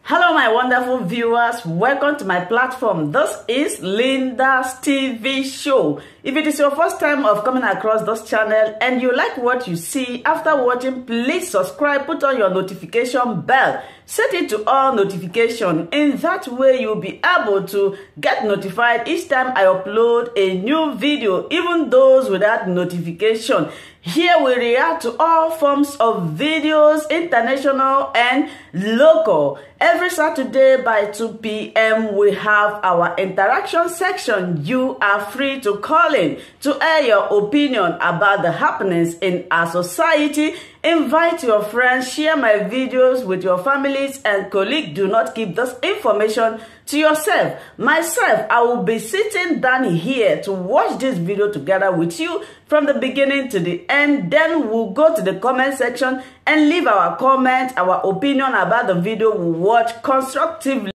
Hello my wonderful viewers, welcome to my platform. This is Linda's TV show. If it is your first time of coming across this channel and you like what you see after watching, please subscribe, put on your notification bell, set it to all notification. In that way you'll be able to get notified each time I upload a new video, even those without notification. Here we react to all forms of videos, international and local. Every Saturday by 2 p.m. we have our interaction section. You are free to call in to air your opinion about the happenings in our society. Invite your friends, share my videos with your families and colleagues. Do not keep this information to yourself. Myself, I will be sitting down here to watch this video together with you from the beginning to the end. Then we'll go to the comment section and leave our comment, our opinion about the video we watch constructively.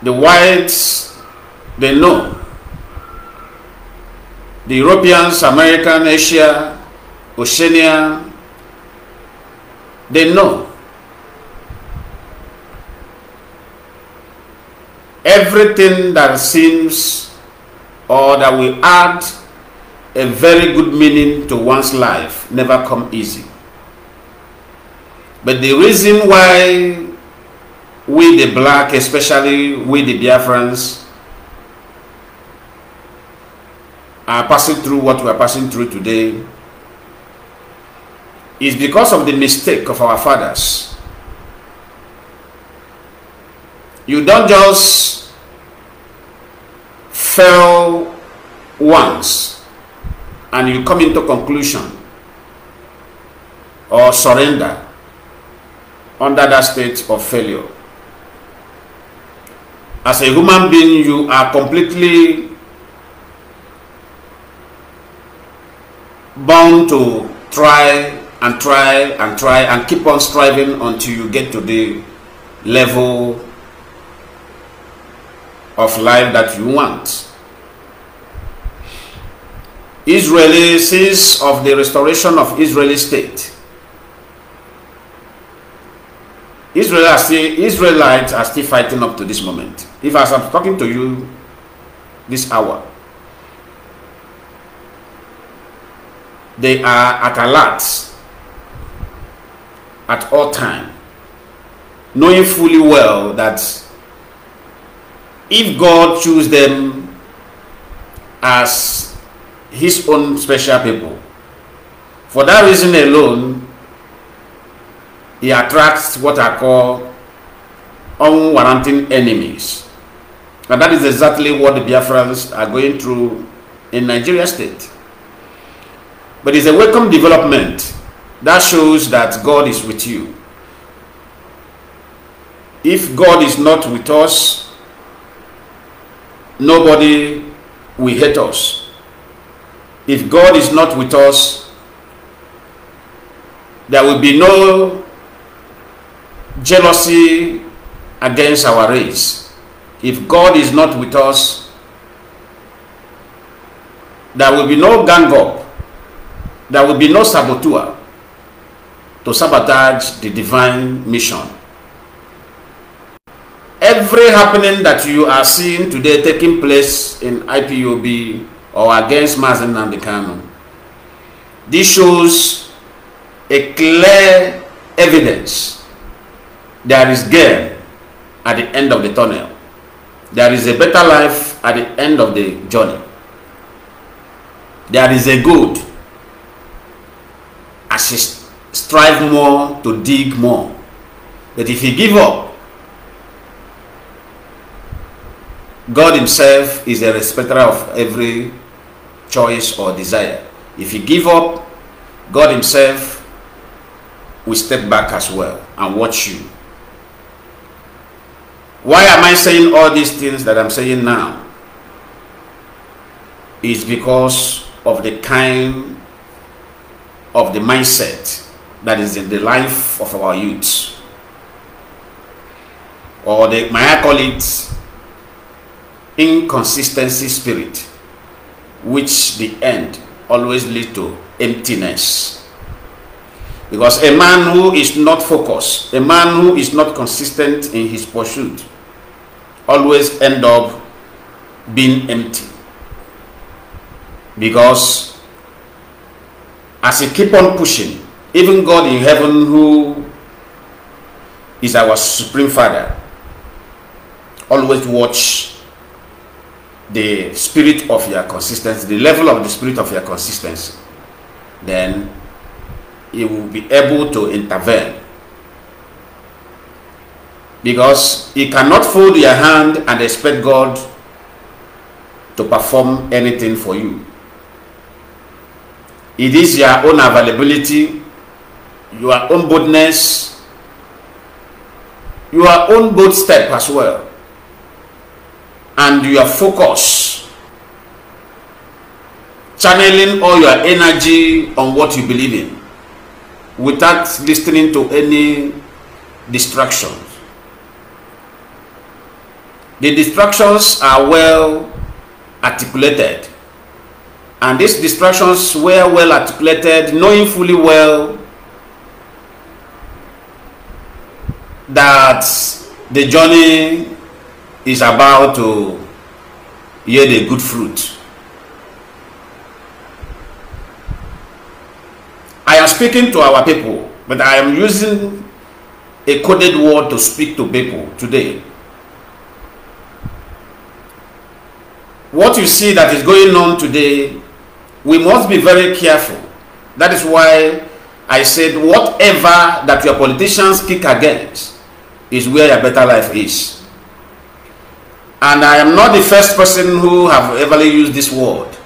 The whites, they know. The Europeans, American, Asia, Oceania, they know. Everything that seems or that will add a very good meaning to one's life never come easy. But the reason why we the black, especially we the Biafrans, are passing through what we are passing through today is because of the mistake of our fathers. You don't just fail once and you come into conclusion or surrender under that state of failure. As a human being, you are completely bound to try and try and try and keep on striving until you get to the level of life that you want. Israeli, since of the restoration of Israeli state, Israelites are still fighting up to this moment. If as I'm talking to you this hour, they are at alert at all time, knowing fully well that if God choose them as his own special people, for that reason alone, he attracts what I call unwarranted enemies. And that is exactly what the Biafrans are going through in Nigeria state. But it's a welcome development that shows that God is with you. If God is not with us, nobody will hate us. If God is not with us, there will be no jealousy against our race. If God is not with us, there will be no gang up. There will be no saboteur to sabotage the divine mission. Every happening that you are seeing today taking place in IPOB or against Mazen and the Kanu, this shows a clear evidence there is gain at the end of the tunnel. There is a better life at the end of the journey. There is a good as you strive more to dig more. But if you give up, God himself is a respecter of every choice or desire. If you give up, God himself will step back as well and watch you. Why am I saying all these things that I'm saying now? It's because of the kind of the mindset that is in the life of our youths, or may I call it inconsistency spirit, which the end always leads to emptiness. Because a man who is not focused, a man who is not consistent in his pursuit, always end up being empty. Because as he keep on pushing, even God in heaven, who is our Supreme Father, always watch the spirit of your consistency, the level of the spirit of your consistency. Then he will be able to intervene. Because he cannot fold your hand and expect God to perform anything for you. It is your own availability, your own boldness, your own bold step as well, and your focus, channeling all your energy on what you believe in without listening to any distractions. The distractions are well articulated, and these distractions were well articulated, knowing fully well that the journey is about to yield a good fruit. I am speaking to our people, but I am using a coded word to speak to people today. What you see that is going on today, we must be very careful. That is why I said whatever that your politicians kick against is where your better life is. And I am not the first person who have ever used this word.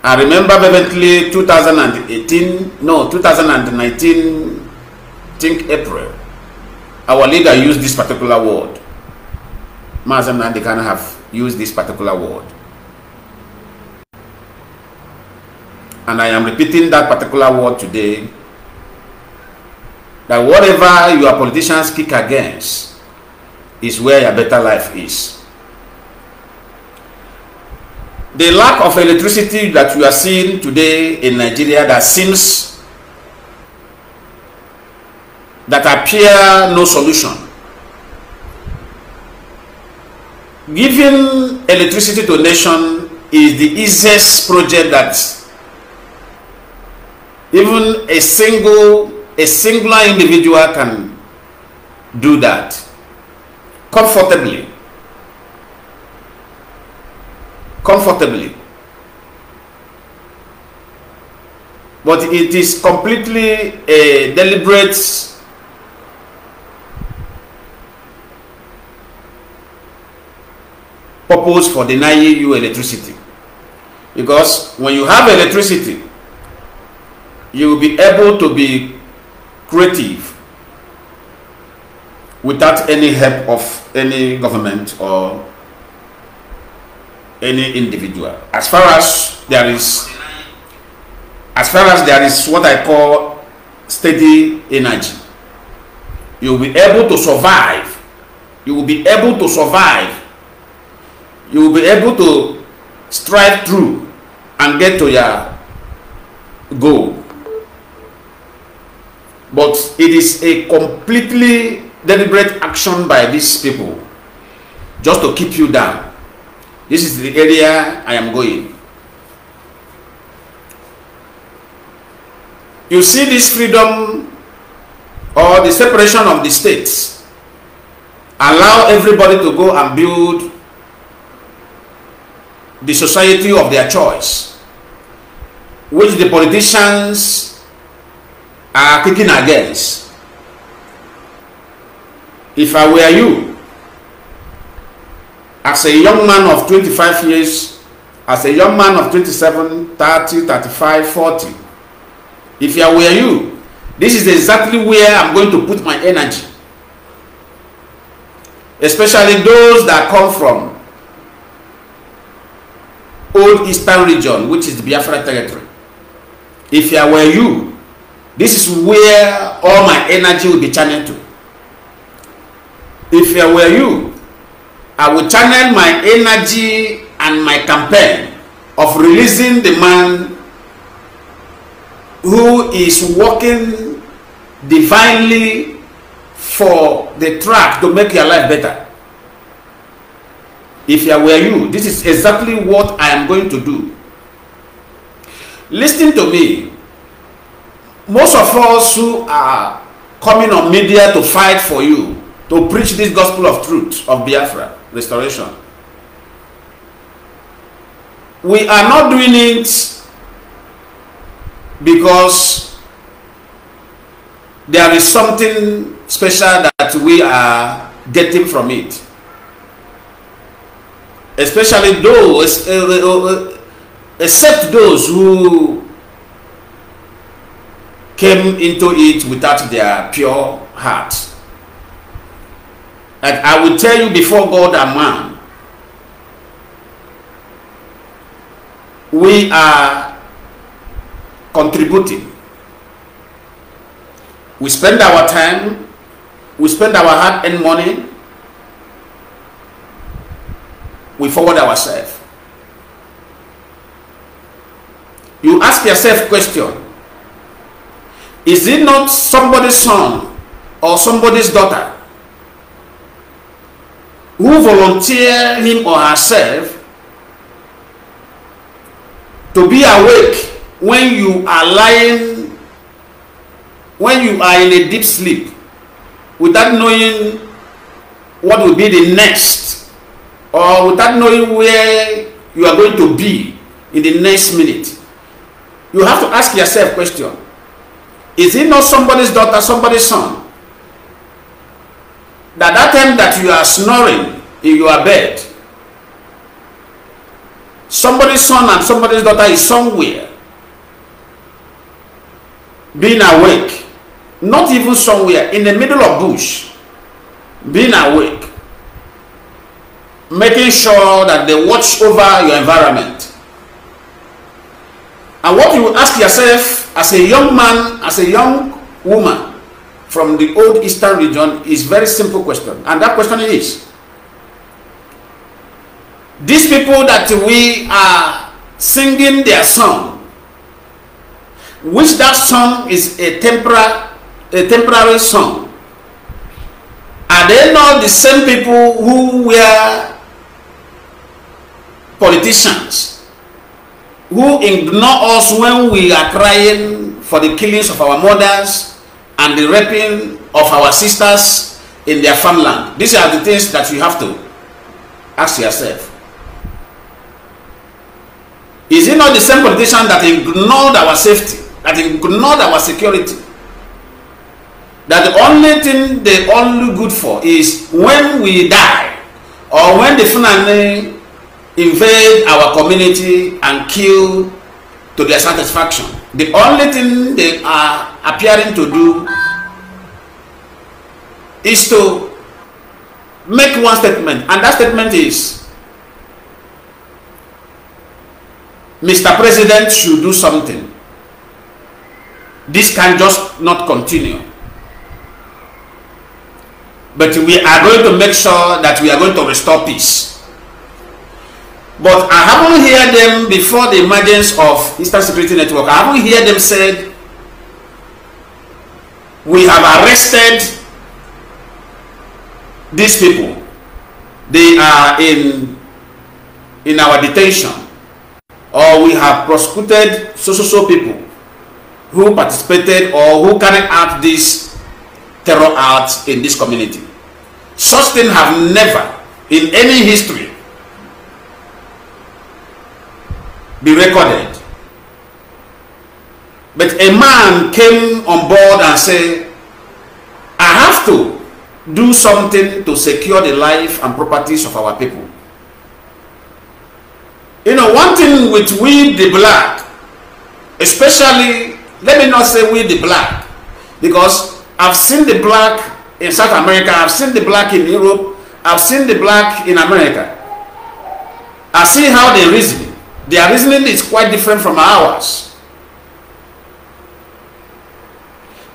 I remember vividly 2019, I think April, our leader used this particular word. Mazam Nandekana have used this particular word. And I am repeating that particular word today, that whatever your politicians kick against is where your better life is. The lack of electricity that we are seeing today in Nigeria, that seems that appear no solution. Giving electricity to a nation is the easiest project that even a singular individual can do that comfortably. But it is completely a deliberate purpose for denying you electricity. Because when you have electricity, you will be able to be creative without any help of any government or any individual. As far as there is what I call steady energy, you will be able to survive. You will be able to survive. You will be able to strive through and get to your goal. But it is a completely deliberate action by these people just to keep you down. This is the area I am going. You see this freedom or the separation of the states allow everybody to go and build the society of their choice, which the politicians are kicking against. If I were you, as a young man of 25 years, as a young man of 27, 30, 35, 40, if I were you, this is exactly where I'm going to put my energy. Especially those that come from old eastern region, which is the Biafra territory. If I were you, this is where all my energy will be channeled to. If I were you, I would channel my energy and my campaign of releasing the man who is working divinely for the track to make your life better. If I were you, this is exactly what I am going to do. Listen to me. Most of us who are coming on media to fight for you, to preach this gospel of truth of Biafra restoration, we are not doing it because there is something special that we are getting from it. Especially those, except those who came into it without their pure heart. And I will tell you before God and man, we are contributing. We spend our time, we spend our hard-earned money, we forward ourselves. You ask yourself question, is it not somebody's son or somebody's daughter who volunteer him or herself to be awake when you are lying, when you are in a deep sleep, without knowing what will be the next, or without knowing where you are going to be in the next minute? You have to ask yourself question, is it not somebody's daughter, somebody's son, that time that you are snoring in your bed, somebody's son and somebody's daughter is somewhere being awake, not even somewhere in the middle of bush, being awake, making sure that they watch over your environment. And what you ask yourself as a young man, as a young woman from the old eastern region is very simple question. And that question is, these people that we are singing their song, which that song is a temporary song, are they not the same people who were politicians, who ignore us when we are crying for the killings of our mothers and the raping of our sisters in their farmland? These are the things that you have to ask yourself. Is it not the same politician that ignored our safety, that ignored our security, that the only thing they only good for is when we die or when the Fulani invade our community and kill to their satisfaction? The only thing they are appearing to do is to make one statement, and that statement is, Mr. President should do something. This can just not continue. But we are going to make sure that we are going to restore peace. But I haven't heard them before the emergence of Eastern Security Network. I haven't heard them said, we have arrested these people. They are in our detention. Or we have prosecuted so people who participated or who carried out this terror acts in this community. Such things have never in any history be recorded. But a man came on board and said, I have to do something to secure the life and properties of our people. You know, one thing with we the black, especially, let me not say we the black, because I've seen the black in South America, I've seen the black in Europe, I've seen the black in America. I see how they reason. Their reasoning is quite different from ours.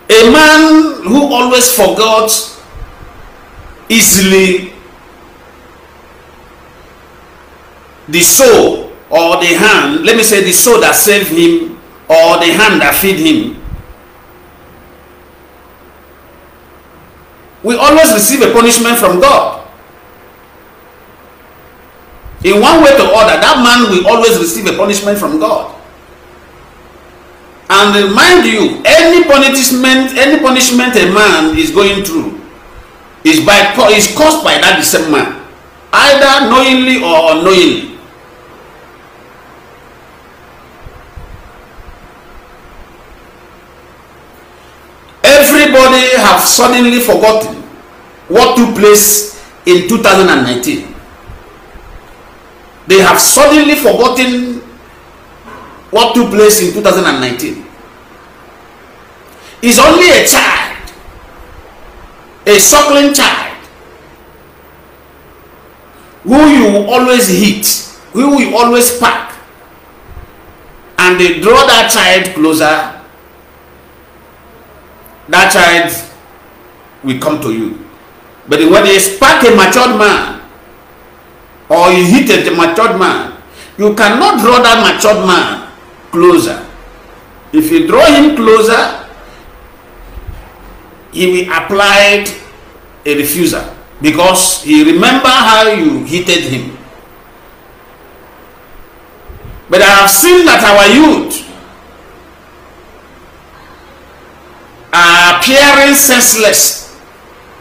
A man who always forgets easily the soul or the hand, let me say the soul that saved him or the hand that feed him, we always receive a punishment from God. In one way or other, that man will always receive a punishment from God. And mind you, any punishment a man is going through is caused by that same man, either knowingly or unknowingly. Everybody have suddenly forgotten what took place in 2019. They have suddenly forgotten what took place in 2019. It's only a child, a suckling child, who you always hit, who you always pack, and they draw that child closer. That child will come to you. But when they spark a matured man, or you hit a matured man, you cannot draw that matured man closer. If you draw him closer, he will apply a refusal, because he remember how you hitted him. But I have seen that our youth are appearing senseless,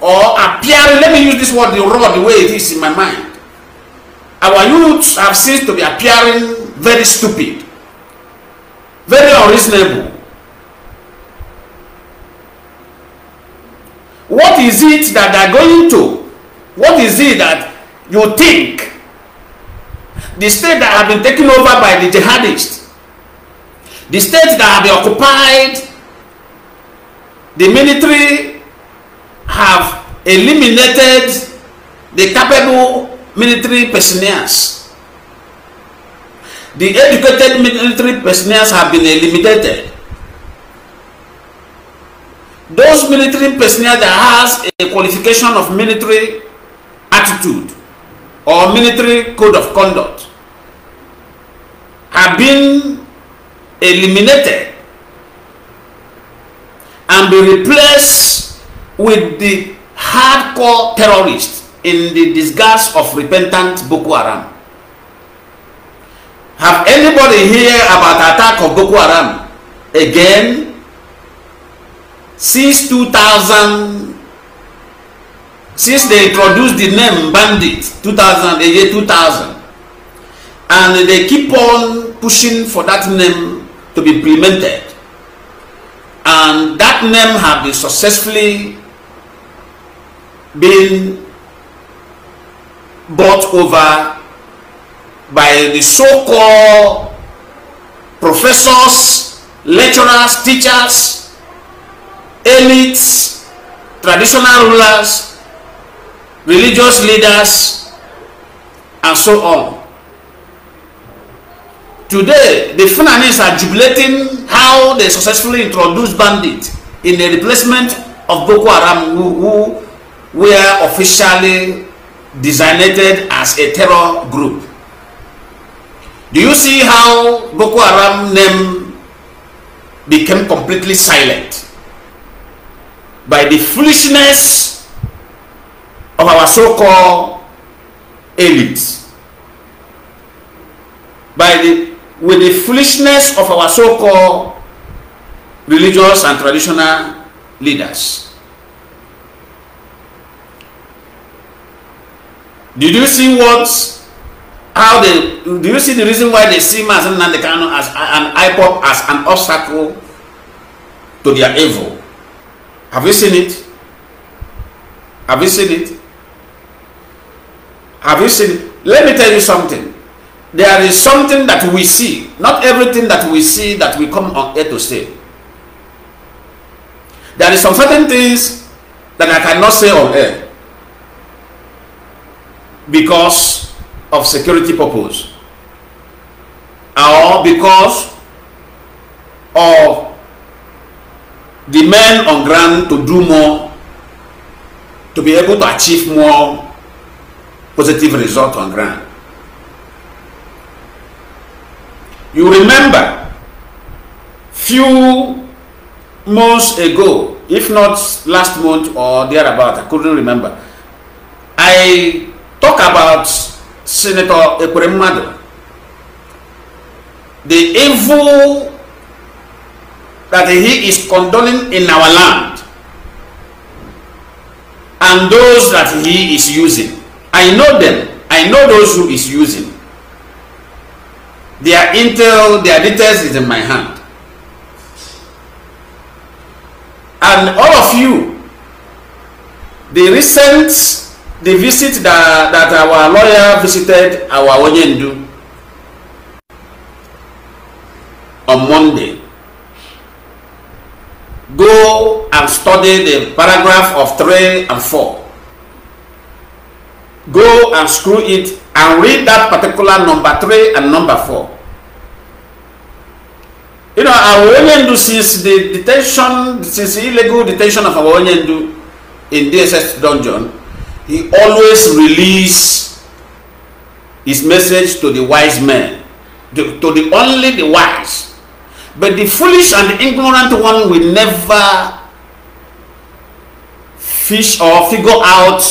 or appearing, let me use this word, the way it is in my mind. Our youths have seemed to be appearing very stupid, very unreasonable. What is it that they are going to? What is it that you think the state that have been taken over by the jihadists, the states that have been occupied, the military have eliminated the capable military personnel. The educated military personnel have been eliminated. Those military personnel that has a qualification of military attitude or military code of conduct have been eliminated and be replaced with the hardcore terrorists in the disguise of repentant Boko Haram. Have anybody heard about the attack of Boko Haram again? Since 2000, since they introduced the name bandit, the year 2000, and they keep on pushing for that name to be implemented, and that name have been successfully been bought over by the so-called professors, lecturers, teachers, elites, traditional rulers, religious leaders, and so on. Today, the Fulanis are jubilating how they successfully introduced bandits in the replacement of Boko Haram, who were officially designated as a terror group. Do you see how Boko Haram name became completely silent by the foolishness of our so-called elites, with the foolishness of our so-called religious and traditional leaders? Did you see do you see the reason why they see Mazen Nandekano as an IPOP, as an obstacle to their evil? Have you seen it? Have you seen it? Have you seen it? Let me tell you something. There is something that we see. Not everything that we see that we come on air to say. There is some certain things that I cannot say on air because of security purpose, or because of the men on ground to do more, to be able to achieve more positive result on ground. You remember few months ago, if not last month or thereabout, I couldn't remember, I talk about Senator Ekweremadu, the evil that he is condoning in our land, and those that he is using. I know them. I know those who is using. Their intel, their details is in my hand. And all of you, the visit that our lawyer visited our Onyendu on Monday, go and study the paragraph of 3 and 4. Go and screw it and read that particular number 3 and number 4. You know, our Onyendu, since the illegal detention of our Onyendu in DSS dungeon, he always release his message to the wise men, only the wise. But the foolish and the ignorant one will never fish or figure out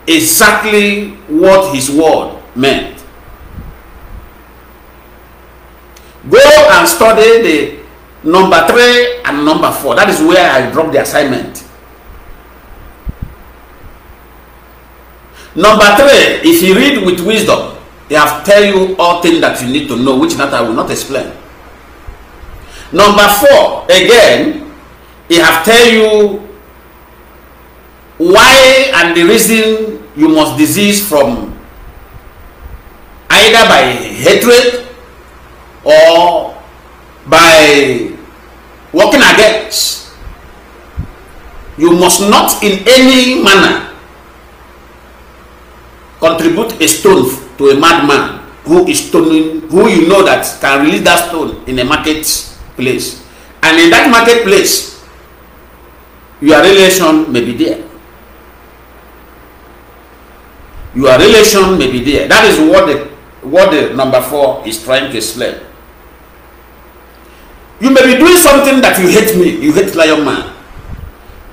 exactly what his word meant. Go and study the number 3 and number 4. That is where I dropped the assignment. Number 3, if you read with wisdom, they have tell you all things that you need to know, which that I will not explain. Number 4, again, he have tell you why and the reason you must disease from either by hatred or by working against. You must not in any manner contribute a stone to a madman who is stoning, who you know that can release that stone in a marketplace, and in that marketplace your relation may be there. Your relation may be there. That is what the number 4 is trying to explain. You may be doing something that you hate me, you hate Lion Man,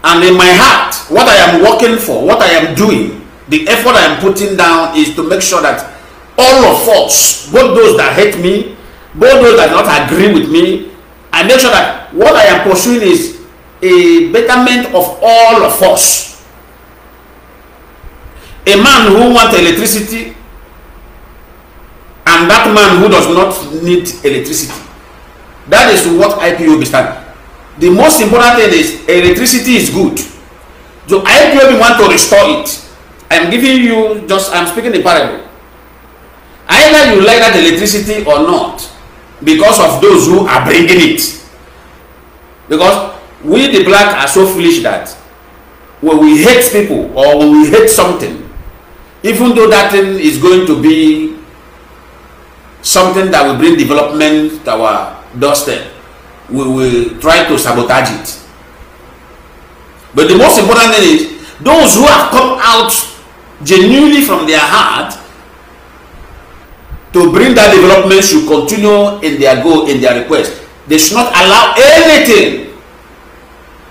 and in my heart, what I am working for, what I am doing, the effort I am putting down is to make sure that all of us, both those that hate me, both those that do not agree with me, I make sure that what I am pursuing is a betterment of all of us. A man who wants electricity and that man who does not need electricity. That is what IPOB stands. The most important thing is electricity is good. So IPOB want to restore it. I am giving you just, I am speaking in parable. Either you like that electricity or not, because of those who are bringing it. Because we the black are so foolish that when we hate people or when we hate something, even though that thing is going to be something that will bring development to our doorstep, we will try to sabotage it. But the most important thing is those who have come out genuinely from their heart to bring that development should continue in their goal, in their request. They should not allow anything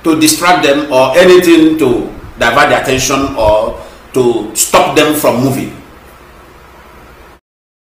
to distract them or anything to divert their attention or to stop them from moving.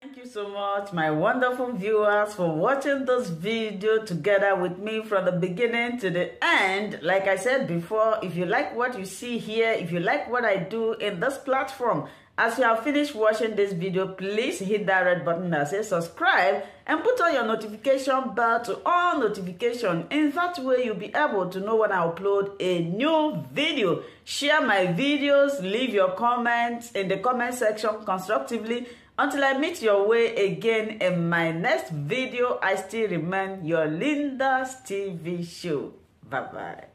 Thank you so much, my wonderful viewers, for watching this video together with me from the beginning to the end. Like I said before, if you like what you see here, if you like what I do in this platform, as you have finished watching this video, please hit that red button that says subscribe and put on your notification bell to all notification. In that way, you'll be able to know when I upload a new video. Share my videos, leave your comments in the comment section constructively. Until I meet your way again in my next video, I still remain your Linda's TV show. Bye-bye.